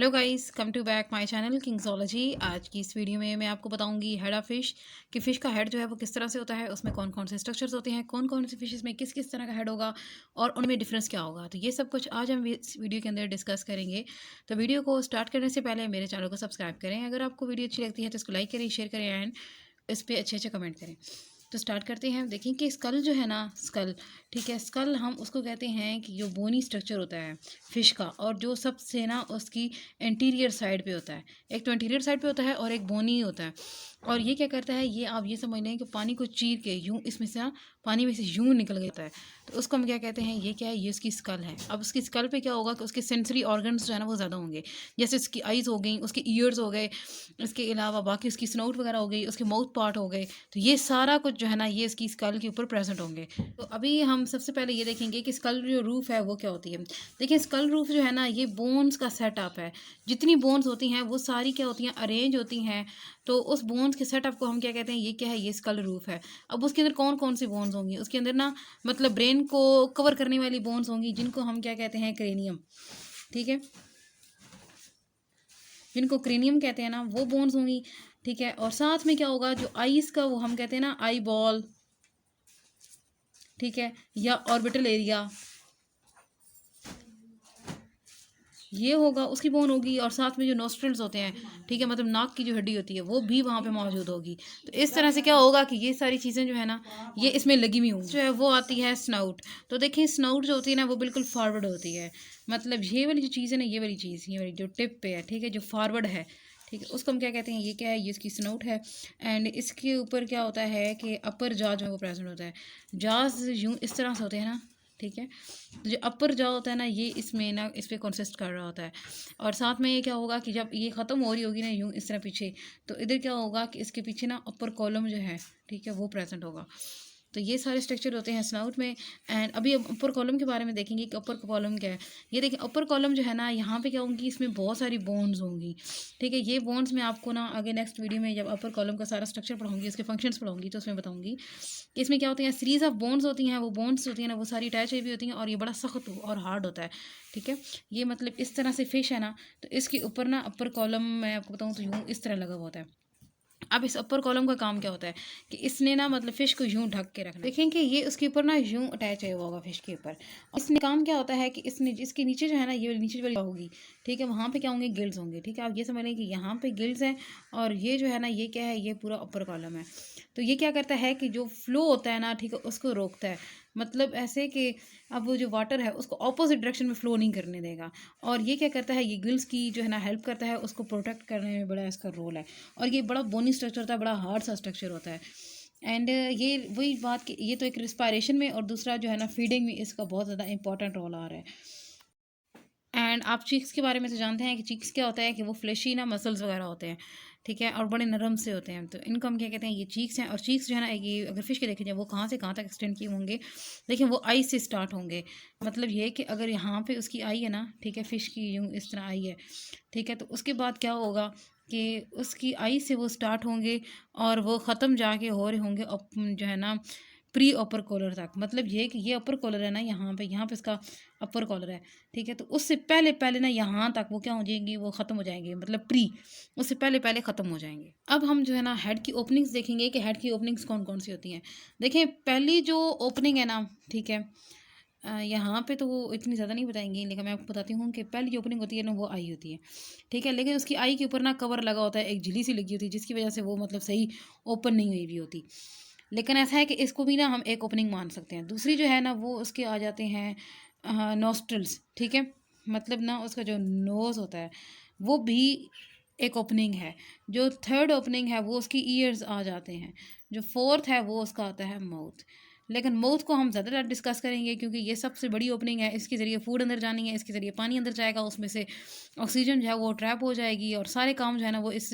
Hello guys, come to back my channel Kingsology. आज की इस वीडियो में मैं आपको बताऊंगी हेड ऑफ फिश कि फ़िश का हेड जो है वो किस तरह से होता है, उसमें कौन कौन से स्ट्रक्चर्स होते हैं, कौन कौन सी फिशेस में किस किस तरह का हेड होगा और उनमें डिफरेंस क्या होगा। तो ये सब कुछ आज हम इस वीडियो के अंदर डिस्कस करेंगे। तो वीडियो को स्टार्ट करने से पहले मेरे चैनल को सब्सक्राइब करें। अगर आपको वीडियो अच्छी लगती है तो इसको लाइक करें, शेयर करें एंड इस पर अच्छे अच्छे कमेंट करें। तो स्टार्ट करते हैं। देखें कि स्कल जो है ना, स्कल, ठीक है, स्कल हम उसको कहते हैं कि जो बोनी स्ट्रक्चर होता है फ़िश का, और जो सबसे ना उसकी इंटीरियर साइड पे होता है। एक तो इंटीरियर साइड पे होता है और एक बोनी होता है। और ये क्या करता है, ये आप ये समझ लें कि पानी को चीर के यूँ इसमें से ना पानी में से यूँ निकल जाता है। तो उसको हम क्या कहते हैं, ये क्या है, ये उसकी स्कल है। अब उसकी स्कल पे क्या होगा कि उसके सेंसरी ऑर्गन्स जो है ना वो ज़्यादा होंगे। जैसे उसकी आइज़ हो गई, उसके ईयर्स हो गए, इसके अलावा बाकी उसकी स्नोट वगैरह हो गई, उसके माउथ पार्ट हो गए। तो ये सारा कुछ जो है ना ये इसकी स्कल के ऊपर प्रेजेंट होंगे। तो अभी हम सबसे पहले ये देखेंगे कि स्कल जो रूफ है वो क्या होती है। देखिए, स्कल रूफ जो है ना ये बोन्स का सेटअप है। जितनी बोन्स होती हैं वो सारी क्या होती हैं, अरेंज होती हैं। तो उस बोन्स के सेटअप को हम क्या कहते हैं, ये क्या है, ये स्कल रूफ है। अब उसके अंदर कौन कौन सी बोन्स होंगी, उसके अंदर ना मतलब ब्रेन को कवर करने वाली बोन्स होंगी, जिनको हम क्या कहते हैं, क्रेनियम, ठीक है, जिनको क्रेनियम कहते हैं ना, वो बोन्स होंगी, ठीक है। और साथ में क्या होगा, जो आईज का वो हम कहते हैं ना आई बॉल, ठीक है, या ऑर्बिटल एरिया, ये होगा, उसकी बोन होगी। और साथ में जो नोस्ट्रल्स होते हैं, ठीक है, मतलब नाक की जो हड्डी होती है वो भी वहाँ पे मौजूद होगी। तो इस तरह से क्या होगा कि ये सारी चीज़ें जो है ना ये इसमें लगी हुई होंगी। जो है वो आती है स्नाउट। तो देखिए, स्नाउट जो होती है ना वो बिल्कुल फॉरवर्ड होती है। मतलब ये वाली जो चीज़ है ना, ये वाली चीज़, ये वाली जो टिप पे है, ठीक है, जो फॉरवर्ड है, ठीक है, उसको हम क्या कहते हैं, ये क्या है, ये इसकी स्नोट है। एंड इसके ऊपर क्या होता है कि अपर जॉ जो है वो प्रेजेंट होता है। जॉज यूँ इस तरह से होते हैं ना, ठीक है। तो जो अपर जॉ होता है ना ये इसमें ना इस पर कंसिस्ट कर रहा होता है। और साथ में ये क्या होगा कि जब ये ख़त्म हो रही होगी ना यूँ इस तरह पीछे, तो इधर क्या होगा कि इसके पीछे ना अपर कॉलम जो है, ठीक है, वो प्रेजेंट होगा। तो ये सारे स्ट्रक्चर होते हैं स्नाउट में। एंड अभी अब अपर कॉलम के बारे में देखेंगे कि अपर कॉलम क्या है। ये देखिए, अपर कॉलम जो है ना यहाँ पे क्या होंगी, इसमें बहुत सारी बोन्स होंगी, ठीक है। ये बोन्स मैं आपको ना आगे नेक्स्ट वीडियो में जब अपर कॉलम का सारा स्ट्रक्चर पढ़ाऊंगी, उसके फंक्शंस पढ़ाऊंगी, तो उसमें बताऊंगी कि इसमें क्या होती हैं, सीरीज ऑफ बोन्स होती हैं। वो बोन्स होती हैं ना वो सारी अटैच हुई होती हैं और ये बड़ा सख्त और हार्ड होता है, ठीक है। ये मतलब इस तरह से फिश है ना, तो इसके ऊपर ना अपर कॉलम मैं आपको बताऊँ तो यूँ इस तरह लगा हुआ होता है। अब इस अपर कॉलम का काम क्या होता है कि इसने ना मतलब फ़िश को यूं ढक के रखना। देखें कि ये उसके ऊपर ना यूं अटैच है हुआ होगा फ़िश के ऊपर। इसने काम क्या होता है कि इसने इसके नीचे जो है ना, ये नीचे वाली होगी, ठीक है, वहाँ पे क्या होंगे, गिल्स होंगे, ठीक है। आप ये समझ लें कि यहाँ पे गिल्स हैं और ये जो है ना ये क्या है, ये पूरा अपर कॉलम है। तो ये क्या करता है कि जो फ्लो होता है ना, ठीक है, उसको रोकता है। मतलब ऐसे कि अब वो जो वाटर है उसको ऑपोजिट डायरेक्शन में फ़्लो नहीं करने देगा। और ये क्या करता है, ये गिल्स की जो है ना हेल्प करता है, उसको प्रोटेक्ट करने में बड़ा इसका रोल है। और ये बड़ा बोनी स्ट्रक्चर होता है, बड़ा हार्ड सा स्ट्रक्चर होता है। एंड ये वही बात कि ये तो एक रिस्पायरेशन में और दूसरा जो है ना फीडिंग में इसका बहुत ज़्यादा इंपॉर्टेंट रोल आ रहा है। एंड आप चीक्स के बारे में तो जानते हैं कि चीक्स क्या होता है कि वो फ्लैशी ना मसल्स वगैरह होते हैं, ठीक है, और बड़े नरम से होते हैं। तो इनको हम क्या कहते हैं, ये चीक्स हैं। और चीक्स जो है ना, ये अगर फिश के देखें जाए वो कहाँ से कहाँ तक एक्सटेंड किए होंगे, देखिए वो आई से स्टार्ट होंगे। मतलब ये कि अगर यहाँ पे उसकी आई है ना, ठीक है, फ़िश की यूँ इस तरह आई है, ठीक है, तो उसके बाद क्या होगा कि उसकी आई से वो स्टार्ट होंगे और वो ख़त्म जाके हो रहे होंगे जो है ना प्री अपर कॉलर तक। मतलब ये कि ये अपर कॉलर है ना, यहाँ पे इसका अपर कॉलर है, ठीक है। तो उससे पहले पहले ना यहाँ तक वो क्या हो जाएंगी, वो ख़त्म हो जाएंगे, मतलब प्री, उससे पहले पहले ख़त्म हो जाएंगे। अब हम जो है ना हेड की ओपनिंग्स देखेंगे कि हेड की ओपनिंग्स कौन कौन सी होती हैं। देखिए, पहली जो ओपनिंग है ना, ठीक है, यहाँ पे तो वो इतनी ज़्यादा नहीं बताएंगी, लेकिन मैं आपको बताती हूँ कि पहली जो ओपनिंग होती है ना वो आई होती है, ठीक है। लेकिन उसकी आई के ऊपर ना कवर लगा होता है, एक झिल्ली सी लगी होती है, जिसकी वजह से वो मतलब सही ओपन नहीं हुई भी होती। लेकिन ऐसा है कि इसको भी ना हम एक ओपनिंग मान सकते हैं। दूसरी जो है ना वो उसके आ जाते हैं नॉस्ट्रल्स, ठीक है, मतलब ना उसका जो नोज़ होता है वो भी एक ओपनिंग है। जो थर्ड ओपनिंग है वो उसकी ईयर्स आ जाते हैं। जो फोर्थ है वो उसका आता है माउथ। लेकिन माउथ को हम ज़्यादा डिस्कस करेंगे क्योंकि ये सबसे बड़ी ओपनिंग है। इसके ज़रिए फूड अंदर जानी है, इसके ज़रिए पानी अंदर जाएगा, उसमें से ऑक्सीजन जो है वो ट्रैप हो जाएगी और सारे काम जो है ना वो इस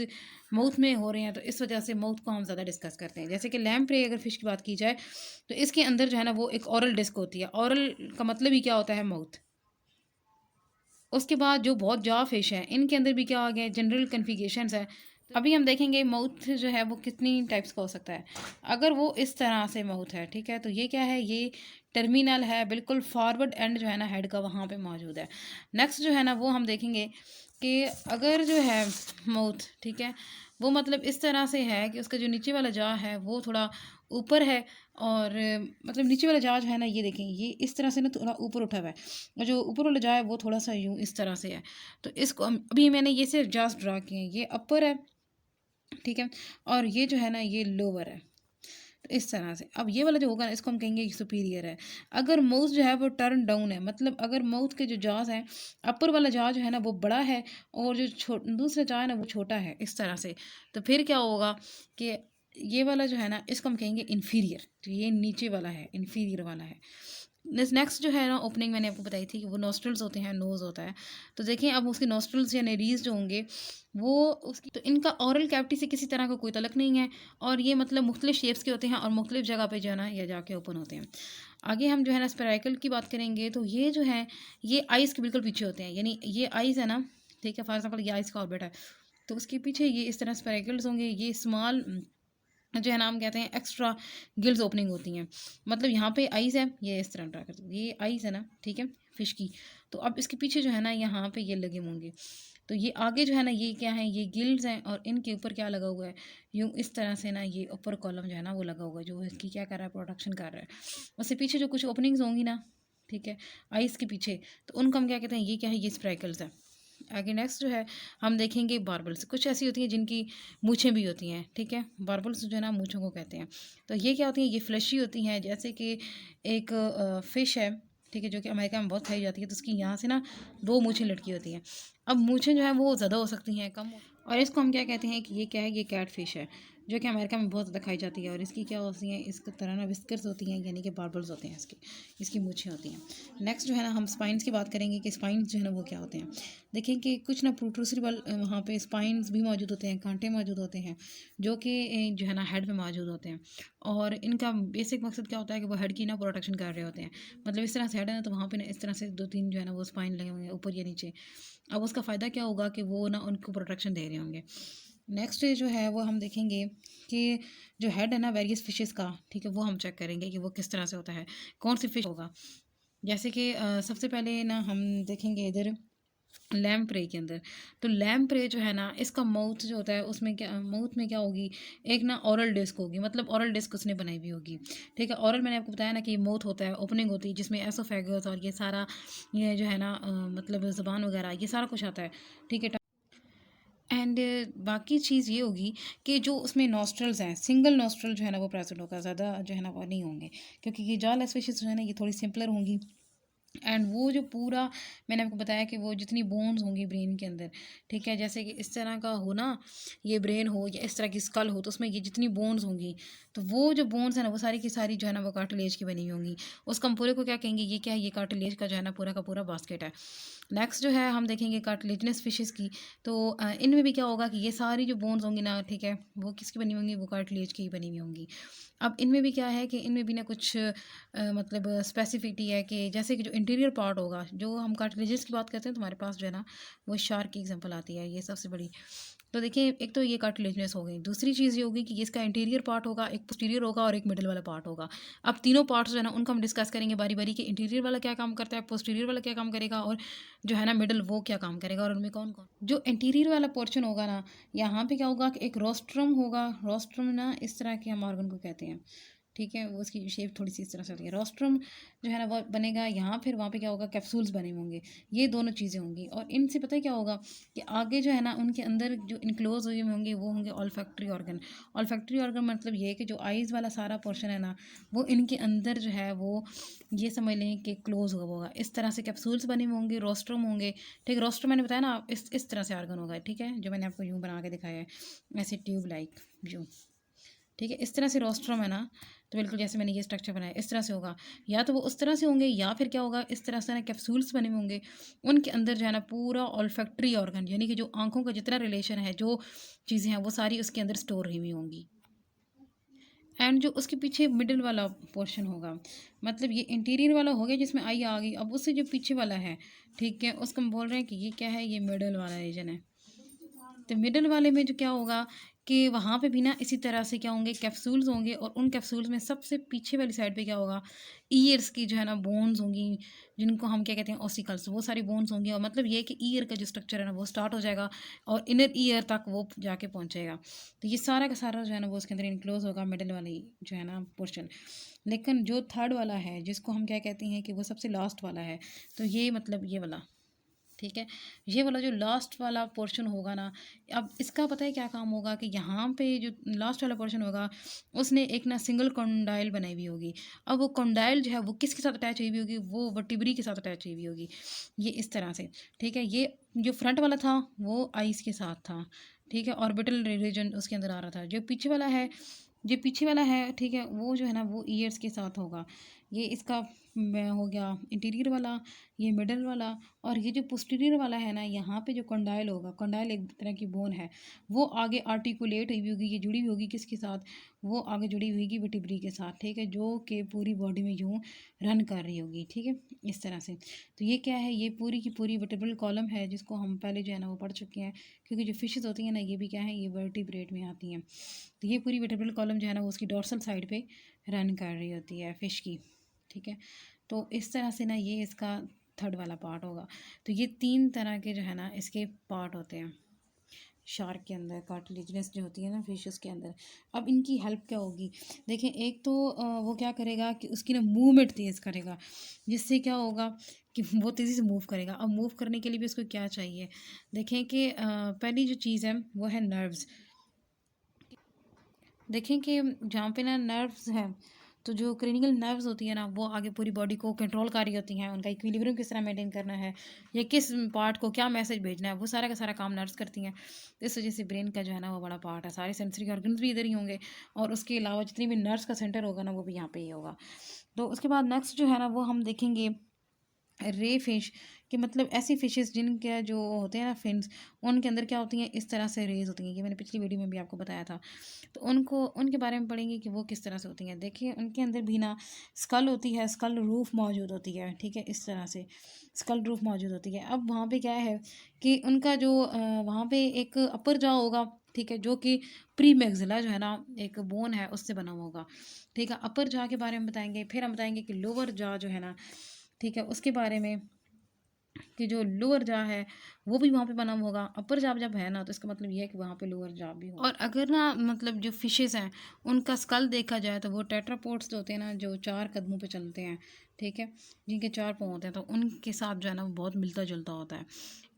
माउथ में हो रहे हैं। तो इस वजह से माउथ को हम ज़्यादा डिस्कस करते हैं। जैसे कि लैम्प्रे अगर फ़िश की बात की जाए तो इसके अंदर जो है ना वो एक ओरल डिस्क होती है। ओरल का मतलब ही क्या होता है, माउथ। उसके बाद जो बहुत जॉ फिश है इनके अंदर भी क्या आ गया, जनरल कन्फिगरेशंस है। तो अभी हम देखेंगे माउथ जो है वो कितनी टाइप्स का हो सकता है। अगर वो इस तरह से माउथ है, ठीक है, तो ये क्या है, ये टर्मिनल है, बिल्कुल फॉरवर्ड एंड जो है ना हेड का वहाँ पे मौजूद है। नेक्स्ट जो है ना वो हम देखेंगे कि अगर जो है माउथ, ठीक है, वो मतलब इस तरह से है कि उसका जो नीचे वाला जा है वो थोड़ा ऊपर है, और मतलब नीचे वाला जा जो है ना, ये देखें, ये इस तरह से ना थोड़ा ऊपर उठा हुआ है, और जो ऊपर वाला जा है वो थोड़ा सा यूँ इस तरह से है। तो इसको अभी मैंने ये सिर्फ जास्ट ड्रा किए हैं, ये अपर है, ठीक है, और ये जो है ना ये लोअर है। तो इस तरह से अब ये वाला जो होगा ना, इसको हम कहेंगे सुपीरियर है। अगर माउथ जो है वो टर्न डाउन है, मतलब अगर माउथ के जो जाज हैं, अपर वाला जा जो है ना वो बड़ा है, और जो दूसरा जा है ना वो छोटा है, इस तरह से, तो फिर क्या होगा कि ये वाला जो है ना इसको हम कहेंगे इन्फीरियर। तो ये नीचे वाला है, इन्फीरियर वाला है। नेक्स्ट जो है ना ओपनिंग मैंने आपको बताई थी कि वो नोस्ट्रल्स होते हैं, नोज़ होता है। तो देखें अब उसके नोस्ट्रल्स या नेरीज जो होंगे वो उसकी, तो इनका ऑरल कैविटी से किसी तरह का कोई तलक नहीं है, और ये मतलब मुख्तलिफ शेप्स के होते हैं और मुख्तलिफ जगह पे जो है ना ये जाके ओपन होते हैं। आगे हम जो है ना स्पेराइकल की बात करेंगे, तो ये जो है ये आइज़ के बिल्कुल पीछे होते हैं, यानी ये आइज़ है ना, ठीक है, फॉर एग्जाम्पल ये आइज़ का ऑर्बिट है, तो उसके पीछे ये इस तरह स्पेराइकल्स होंगे। ये स्मॉल जो है ना हम कहते हैं एक्स्ट्रा गिल्स ओपनिंग होती हैं, मतलब यहाँ पे आइज़ है, ये इस तरह ड्रा कर दो, ये आइज़ है ना, ठीक है, फिश की। तो अब इसके पीछे जो है ना यहाँ पे ये लगे होंगे, तो ये आगे जो है ना ये क्या है, ये गिल्स हैं, और इनके ऊपर क्या लगा हुआ है, यूँ इस तरह से ना ये ऊपर कॉलम जो है ना वो लगा हुआ है, जो इसकी क्या कर रहा है, प्रोटेक्शन कर रहा है। उससे पीछे जो कुछ ओपनिंग्स होंगी ना, ठीक है, आइज़ के पीछे, तो उनको हम क्या कहते हैं, ये क्या है, ये स्प्राइकल्स है। आगे नेक्स्ट जो है हम देखेंगे बार्बल्स। कुछ ऐसी होती हैं जिनकी मूछें भी होती हैं, ठीक है, बार्बल्स जो है ना मूछों को कहते हैं। तो ये क्या होती हैं, ये फ्लैशी होती हैं, जैसे कि एक फ़िश है, ठीक है, जो कि अमेरिका में बहुत खाई जाती है, तो उसकी यहाँ से ना दो मूछें लटकी होती हैं। अब मूछें जो है वो ज़्यादा हो सकती हैं, कम, और इसको हम क्या कहते हैं कि ये क्या है, ये कैट फिश है, जो कि अमेरिका में बहुत ज़्यादा खाई जाती है, और इसकी क्या होती हैं, इसकी तरह ना विस्कर्स होती हैं, यानी कि बार्बल्स होते हैं इसकी मूछें होती हैं। नेक्स्ट जो है ना हम स्पाइंस की बात करेंगे कि स्पाइंस जो है ना वो क्या होते हैं। देखें कि कुछ ना प्रोट्रूसिव वहाँ पे स्पाइंस भी मौजूद होते हैं, कांटे मौजूद होते हैं, जो कि जो है ना हेड में मौजूद होते हैं, और इनका बेसिक मकसद क्या होता है कि वो हेड की ना प्रोटेक्शन कर रहे होते हैं। मतलब इस तरह से हेड है ना, तो वहाँ पे ना इस तरह से 2-3 जो है ना वो स्पाइन लगे होंगे ऊपर या नीचे। अब उसका फ़ायदा क्या होगा कि वो ना उनको प्रोटेक्शन दे रहे होंगे। नेक्स्ट जो है वो हम देखेंगे कि जो हेड है ना वेरियस फिशेस का, ठीक है, वो हम चेक करेंगे कि वो किस तरह से होता है, कौन सी फ़िश होगा। जैसे कि सबसे पहले ना हम देखेंगे इधर लैम्प प्रे के अंदर। तो लैम्प प्रे जो है ना इसका माउथ जो होता है उसमें क्या, माउथ में क्या होगी, एक ना ओरल डिस्क होगी, मतलब ओरल डिस्क उसने बनाई हुई होगी, ठीक है। ओरल मैंने आपको बताया ना कि माउथ होता है, ओपनिंग होती है जिसमें एसोफेगस और ये सारा ये जो है ना मतलब ज़ुबान वगैरह ये सारा कुछ आता है, ठीक है। एंड बाकी चीज़ ये होगी कि जो उसमें नॉस्ट्रल्स हैं, सिंगल नॉस्ट्रल जो है ना वो प्रेजेंट होगा, ज़्यादा जो है ना वो नहीं होंगे, क्योंकि ये जॉलेस फिशेस जो है ना ये थोड़ी सिंपलर होंगी। एंड वो जो पूरा मैंने आपको बताया कि वो जितनी बोन्स होंगी ब्रेन के अंदर, ठीक है, जैसे कि इस तरह का हो ना, ये ब्रेन हो या इस तरह की स्कल हो, तो उसमें ये जितनी बोन्स होंगी, तो वो जो बोन्स है ना वो सारी की सारी जो है ना वो कार्टिलेज की बनी हुई होंगी। उसका हम पूरे को क्या कहेंगे, ये क्या है, ये कार्टिलेज का जो है ना पूरा का पूरा बास्केट है। नेक्स्ट जो है हम देखेंगे कार्टिलेजनस फिशेस की। तो इनमें भी क्या होगा कि ये सारी जो बोन्स होंगी ना, ठीक है, वो किसकी बनी होंगी, वो कार्टिलेज की ही बनी हुई होंगी। अब इनमें भी क्या है कि इनमें भी ना कुछ मतलब स्पेसिफिसिटी है कि जैसे कि जो इंटीरियर पार्ट होगा, जो हम कार्टिलेजेस की बात करते हैं, तो हमारे पास जो है ना वो शार्क की एग्जांपल आती है, ये सबसे बड़ी। तो देखिए एक तो ये कार्टिलेजनस हो गई, दूसरी चीज़ ये होगी कि इसका इंटीरियर पार्ट होगा, एक पोस्टीरियर होगा और एक मिडिल वाला पार्ट होगा। अब तीनों पार्ट्स जो है ना उनको हम डिस्कस करेंगे बारी बारी कि इंटीरियर वाला क्या काम करता है, पोस्टीरियर वाला क्या काम करेगा, और जो है ना मिडल वो क्या काम करेगा, और उनमें कौन कौन। जो इंटीरियर वाला पोर्शन होगा ना, यहाँ पे क्या होगा कि एक रोस्ट्रम होगा। रोस्ट्रम ना इस तरह के हम ऑर्गन को कहते हैं, ठीक है, वो उसकी शेप थोड़ी सी इस तरह से होती है। रोस्ट्रम जो है ना वो बनेगा यहाँ, फिर वहाँ पे क्या होगा, कैप्सूल्स बने होंगे, ये दोनों चीज़ें होंगी। और इनसे पता है क्या होगा कि आगे जो है ना उनके अंदर जो इनक्लोज हुए होंगे वो होंगे ऑल्फैक्टरी ऑर्गन। ऑल्फैक्टरी ऑर्गन मतलब ये है कि जो आइज़ वाला सारा पोर्शन है ना वो इनके अंदर जो है वो ये समझ लें कि क्लोज हुआ होगा। इस तरह से कैप्सूल्स बने हुए होंगे, रोस्ट्रम होंगे, ठीक। रोस्ट्रम मैंने बताया ना इस तरह से ऑर्गन होगा, ठीक है, जो मैंने आपको यूँ बना के दिखाया है, ऐसे ट्यूब लाइक यूँ, ठीक है, इस तरह से रोस्ट्रम है ना। तो बिल्कुल जैसे मैंने ये स्ट्रक्चर बनाया इस तरह से होगा, या तो वो उस तरह से होंगे, या फिर क्या होगा, इस तरह से ना कैप्सूल्स बने हुए होंगे, उनके अंदर जो है ना पूरा ऑल्फैक्टरी ऑर्गन, यानी कि जो आंखों का जितना रिलेशन है, जो चीज़ें हैं वो सारी उसके अंदर स्टोर हुई होंगी। एंड जो उसके पीछे मिडिल वाला पोर्शन होगा, मतलब ये इंटीरियर वाला हो गया जिसमें आई आ गई, अब उससे जो पीछे वाला है, ठीक है, उसको हम बोल रहे हैं कि ये क्या है, ये मिडिल वाला रीजन है। तो मिडिल वाले में जो क्या होगा कि वहाँ पे भी ना इसी तरह से क्या होंगे, कैप्सूल्स होंगे, और उन कैप्सूल्स में सबसे पीछे वाली साइड पे क्या होगा, ईयर्स की जो है ना बोन्स होंगी, जिनको हम क्या कहते हैं ऑसिकल्स, वो सारी बोन्स होंगी। और मतलब ये कि ईयर का जो स्ट्रक्चर है ना वो स्टार्ट हो जाएगा और इनर ईयर तक वो जाके पहुँचेगा। तो ये सारा का सारा जो है ना वो उसके अंदर इनक्लोज होगा, मिडल वाली जो है ना पोर्शन। लेकिन जो थर्ड वाला है, जिसको हम क्या कहते हैं कि वो सबसे लास्ट वाला है, तो ये मतलब ये वाला, ठीक है, ये वाला जो लास्ट वाला पोर्शन होगा ना, अब इसका पता है क्या काम होगा कि यहाँ पे जो लास्ट वाला पोर्शन होगा उसने एक ना सिंगल कॉन्डाइल बनाई हुई होगी। अब वो कॉन्डाइल जो है वो किसके साथ अटैच हुई हुई होगी, वो वर्टिब्री के साथ अटैच हुई हुई होगी, ये इस तरह से, ठीक है। ये जो फ्रंट वाला था वो आइस के साथ था, ठीक है, ऑर्बिटल रीजन उसके अंदर आ रहा था। जो पीछे वाला है, जो पीछे वाला है, ठीक है, वो जो है ना वो ईयर्स के साथ होगा। ये इसका हो गया इंटीरियर वाला, ये मिडल वाला, और ये जो पोस्टीरियर वाला है ना, यहाँ पे जो कंडाइल होगा, कंडाइल एक तरह की बोन है, वो आगे आर्टिकुलेट हुई होगी, ये जुड़ी हुई होगी किसके साथ, वो आगे जुड़ी हुई होगी वर्टिब्री के साथ, ठीक है, जो कि पूरी बॉडी में यूँ रन कर रही होगी, ठीक है, इस तरह से। तो ये क्या है, ये पूरी की पूरी वर्टिब्रल कॉलम है, जिसको हम पहले जो है ना वो पढ़ चुके हैं, क्योंकि जो फिशेस होती हैं ना ये भी क्या है, ये वर्टिब्रेट में आती हैं। तो ये पूरी वर्टिब्रल कॉलम जो है ना वो उसकी डोर्सल साइड पे रन कर रही होती है फिश की, ठीक है। तो इस तरह से ना ये इसका थर्ड वाला पार्ट होगा। तो ये 3 तरह के जो है ना इसके पार्ट होते हैं शार्क के अंदर, कार्टिलेजिनस जो होती है ना फिशेस के अंदर। अब इनकी हेल्प क्या होगी, देखें, एक तो वो क्या करेगा कि उसकी ना मूवमेंट तेज़ करेगा, जिससे क्या होगा कि वो तेज़ी से मूव करेगा। अब मूव करने के लिए भी उसको क्या चाहिए, देखें कि पहली जो चीज़ है वो है नर्व्स। देखें कि जहाँ पे ना नर्व्स हैं, तो जो क्रेनियल नर्व्स होती है ना वो आगे पूरी बॉडी को कंट्रोल कर रही होती हैं, उनका इक्विलिब्रियम किस तरह मेंटेन करना है, या किस पार्ट को क्या मैसेज भेजना है, वो सारा का सारा काम नर्व्स करती हैं। तो इस वजह से ब्रेन का जो है ना वो बड़ा पार्ट है, सारे सेंसरी ऑर्गन्स भी इधर ही होंगे, और उसके अलावा जितनी भी नर्व्स का सेंटर होगा ना वो भी यहाँ पे ही होगा। तो उसके बाद नेक्स्ट जो है ना वो हम देखेंगे रे फिश, कि मतलब ऐसी फिशेस जिनके जो होते हैं ना फिन्स, उनके अंदर क्या होती हैं, इस तरह से रेज होती हैं। ये मैंने पिछली वीडियो में भी आपको बताया था। तो उनको उनके बारे में पढ़ेंगे कि वो किस तरह से होती हैं। देखिए उनके अंदर भी ना स्कल होती है, स्कल रूफ मौजूद होती है, ठीक है, इस तरह से स्कल रूफ मौजूद होती है। अब वहाँ पे क्या है कि उनका जो वहाँ पे एक अपर जॉ होगा, ठीक है, जो कि प्री मैक्सिला जो है ना एक बोन है उससे बना हुआ होगा, ठीक है। अपर जॉ के बारे में बताएंगे, फिर हम बताएंगे कि लोअर जॉ जो है ना, ठीक है, उसके बारे में कि जो लोअर जा है वो भी वहाँ पे बना हुआ होगा। अपर जाब जब है ना तो इसका मतलब ये है कि वहाँ पे लोअर जाब भी होगा। और अगर ना मतलब जो फिशेस हैं उनका स्कल देखा जाए तो वो टेट्रापोड्स होते हैं ना, जो 4 कदमों पे चलते हैं, ठीक है, जिनके 4 पाँव होते हैं, तो उनके साथ जो है ना वो बहुत मिलता जुलता होता है,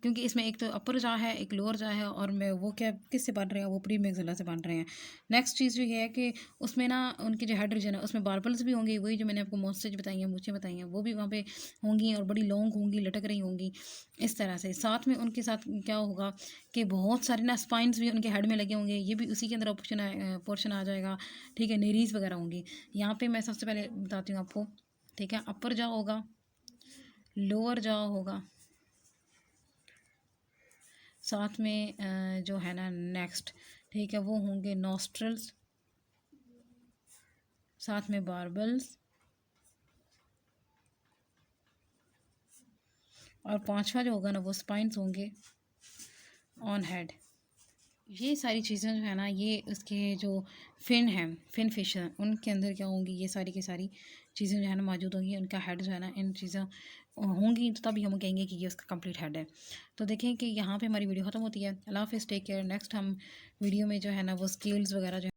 क्योंकि इसमें एक तो अपर जा है, एक लोअर जा है, और मैं वो क्या किससे बन रहे हैं, वो प्री मैक्सिला से बन रहे हैं। नेक्स्ट चीज़ जो ये है कि उसमें ना उनकी जो हेड रीजन है उसमें बार्बल्स भी होंगे, वही जो मैंने आपको मोस्टेज बताई हैं, मूछें बताई हैं, वो भी वहाँ पे होंगी और बड़ी लॉन्ग होंगी, लटक रही होंगी इस तरह से। साथ में उनके साथ क्या होगा कि बहुत सारे ना स्पाइंस भी उनके हेड में लगे होंगे, ये भी उसी के अंदर पोर्शन आ जाएगा, ठीक है, नेरीज वगैरह होंगी। यहाँ पे मैं सबसे पहले बताती हूँ आपको, ठीक है, अपर जा होगा, लोअर जा होगा, साथ में जो है ना नेक्स्ट, ठीक है, वो होंगे नॉस्ट्रल्स, साथ में बार्बल्स, और पांचवा जो होगा ना वो स्पाइंस होंगे ऑन हेड। ये सारी चीज़ें जो है ना ये उसके जो फिन हैं, फिन फिश हैं, उनके अंदर क्या होंगी, ये सारी की सारी चीज़ें जो है ना मौजूद होंगी। उनका हेड जो है ना इन चीज़ों होंगी, तो तभी हम कहेंगे कि ये उसका कंप्लीट हेड है। तो देखें कि यहाँ पे हमारी वीडियो ख़त्म होती है। अल्लाह हाफ़िज़, टेक केयर। नेक्स्ट हम वीडियो में जो है ना वो स्केल्स वगैरह जो